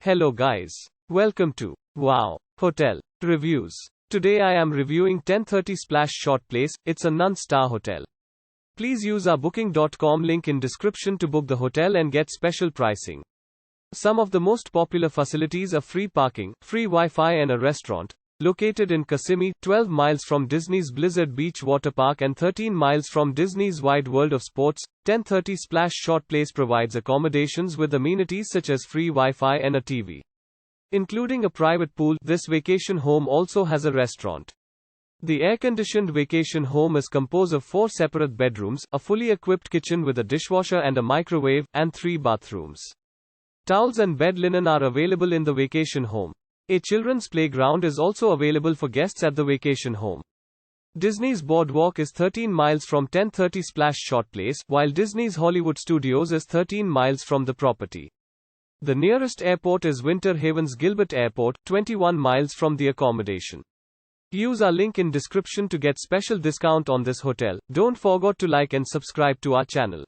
Hello guys. Welcome to Wow Hotel Reviews. Today I am reviewing 1030 Splash Short Place. It's a non-star hotel. Please use our booking.com link in description to book the hotel and get special pricing. Some of the most popular facilities are free parking, free Wi-Fi and a restaurant. Located in Kissimmee, 12 miles from Disney's Blizzard Beach water park and 13 miles from Disney's Wide World of Sports, 1030 Splash Short Place provides accommodations with amenities such as free Wi-Fi and a TV. Including a private pool, this vacation home also has a restaurant. The air-conditioned vacation home is composed of 4 separate bedrooms, a fully equipped kitchen with a dishwasher and a microwave, and 3 bathrooms. Towels and bed linen are available in the vacation home. A children's playground is also available for guests at the vacation home. Disney's Boardwalk is 13 miles from 1030 Splash Short Place, while Disney's Hollywood Studios is 13 miles from the property. The nearest airport is Winter Haven's Gilbert Airport, 21 miles from the accommodation. Use our link in description to get special discount on this hotel. Don't forget to like and subscribe to our channel.